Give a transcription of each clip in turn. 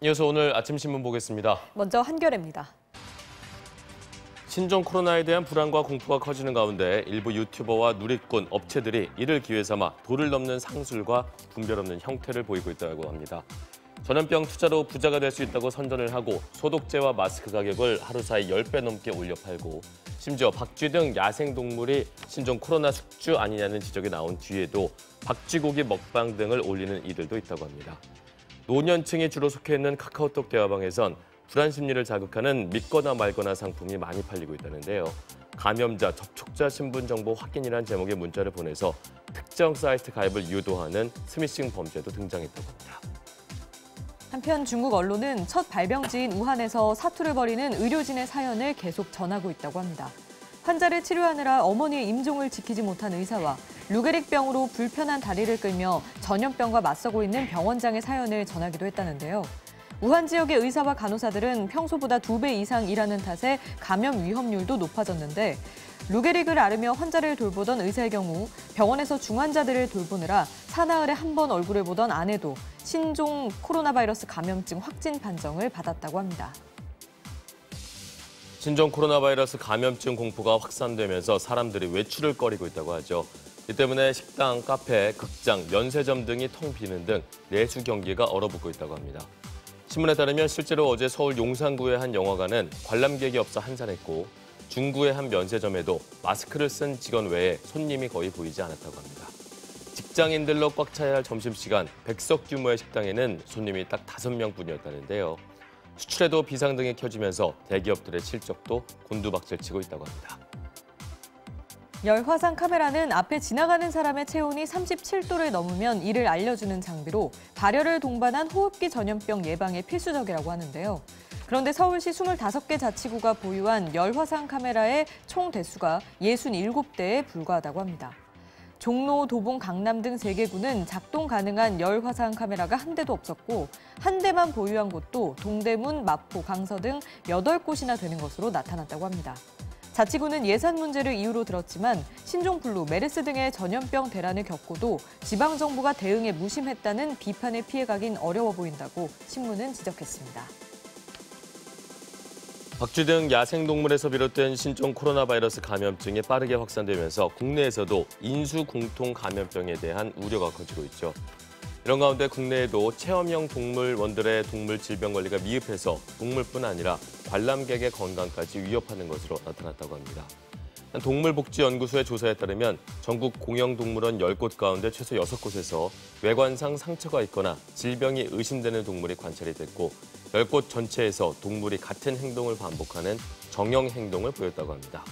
이어서 오늘 아침 신문 보겠습니다. 먼저 한겨레입니다. 신종 코로나에 대한 불안과 공포가 커지는 가운데 일부 유튜버와 누리꾼, 업체들이 이를 기회 삼아 도를 넘는 상술과 분별 없는 형태를 보이고 있다고 합니다. 전염병 투자로 부자가 될 수 있다고 선전을 하고 소독제와 마스크 가격을 하루 사이 10배 넘게 올려 팔고 심지어 박쥐 등 야생동물이 신종 코로나 숙주 아니냐는 지적이 나온 뒤에도 박쥐고기 먹방 등을 올리는 이들도 있다고 합니다. 노년층이 주로 속해 있는 카카오톡 대화방에선 불안 심리를 자극하는 믿거나 말거나 상품이 많이 팔리고 있다는데요. 감염자, 접촉자 신분 정보 확인이란 제목의 문자를 보내서 특정 사이트 가입을 유도하는 스미싱 범죄도 등장했다고 합니다. 한편 중국 언론은 첫 발병지인 우한에서 사투를 벌이는 의료진의 사연을 계속 전하고 있다고 합니다. 환자를 치료하느라 어머니의 임종을 지키지 못한 의사와 루게릭병으로 불편한 다리를 끌며 전염병과 맞서고 있는 병원장의 사연을 전하기도 했다는데요. 우한 지역의 의사와 간호사들은 평소보다 2배 이상 일하는 탓에 감염 위험률도 높아졌는데 루게릭을 앓으며 환자를 돌보던 의사의 경우 병원에서 중환자들을 돌보느라 사나흘에 한 번 얼굴을 보던 아내도 신종 코로나 바이러스 감염증 확진 판정을 받았다고 합니다. 신종 코로나 바이러스 감염증 공포가 확산되면서 사람들이 외출을 꺼리고 있다고 하죠. 이 때문에 식당, 카페, 극장, 면세점 등이 텅 비는 등 내수 경기가 얼어붙고 있다고 합니다. 신문에 따르면 실제로 어제 서울 용산구의 한 영화관은 관람객이 없어 한산했고 중구의 한 면세점에도 마스크를 쓴 직원 외에 손님이 거의 보이지 않았다고 합니다. 직장인들로 꽉 차야 할 점심시간 100석 규모의 식당에는 손님이 딱 5명뿐이었다는데요. 수출에도 비상등이 켜지면서 대기업들의 실적도 곤두박질치고 있다고 합니다. 열화상 카메라는 앞에 지나가는 사람의 체온이 37도를 넘으면 이를 알려주는 장비로 발열을 동반한 호흡기 전염병 예방에 필수적이라고 하는데요. 그런데 서울시 25개 자치구가 보유한 열화상 카메라의 총 대수가 67대에 불과하다고 합니다. 종로, 도봉, 강남 등 3개 구는 작동 가능한 열화상 카메라가 한 대도 없었고 한 대만 보유한 곳도 동대문, 마포, 강서 등 8곳이나 되는 것으로 나타났다고 합니다. 자치구는 예산 문제를 이유로 들었지만 신종플루, 메르스 등의 전염병 대란을 겪고도 지방정부가 대응에 무심했다는 비판을 피해가긴 어려워 보인다고 신문은 지적했습니다. 박쥐 등 야생동물에서 비롯된 신종 코로나 바이러스 감염증이 빠르게 확산되면서 국내에서도 인수 공통 감염병에 대한 우려가 커지고 있죠. 이런 가운데 국내에도 체험형 동물원들의 동물 질병 관리가 미흡해서 동물뿐 아니라 관람객의 건강까지 위협하는 것으로 나타났다고 합니다. 동물복지연구소의 조사에 따르면 전국 공영동물원 10곳 가운데 최소 6곳에서 외관상 상처가 있거나 질병이 의심되는 동물이 관찰이 됐고 10곳 전체에서 동물이 같은 행동을 반복하는 정형 행동을 보였다고 합니다.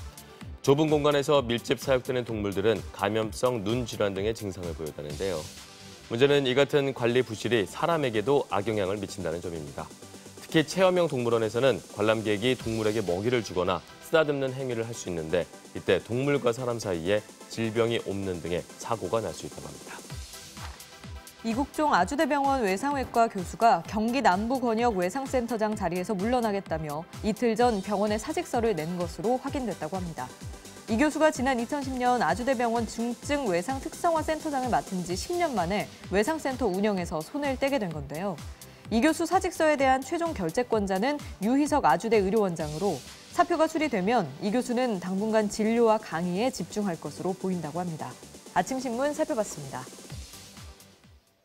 좁은 공간에서 밀집 사육되는 동물들은 감염성 눈 질환 등의 증상을 보였다는데요. 문제는 이 같은 관리 부실이 사람에게도 악영향을 미친다는 점입니다. 특히 체험형 동물원에서는 관람객이 동물에게 먹이를 주거나 쓰다듬는 행위를 할 수 있는데 이때 동물과 사람 사이에 질병이 옮는 등의 사고가 날 수 있다고 합니다. 이국종 아주대병원 외상외과 교수가 경기 남부 권역 외상센터장 자리에서 물러나겠다며 이틀 전 병원에 사직서를 낸 것으로 확인됐다고 합니다. 이 교수가 지난 2010년 아주대병원 중증 외상 특성화 센터장을 맡은 지 10년 만에 외상센터 운영에서 손을 떼게 된 건데요. 이 교수 사직서에 대한 최종 결재권자는 유희석 아주대 의료원장으로 사표가 수리되면 이 교수는 당분간 진료와 강의에 집중할 것으로 보인다고 합니다. 아침신문 살펴봤습니다.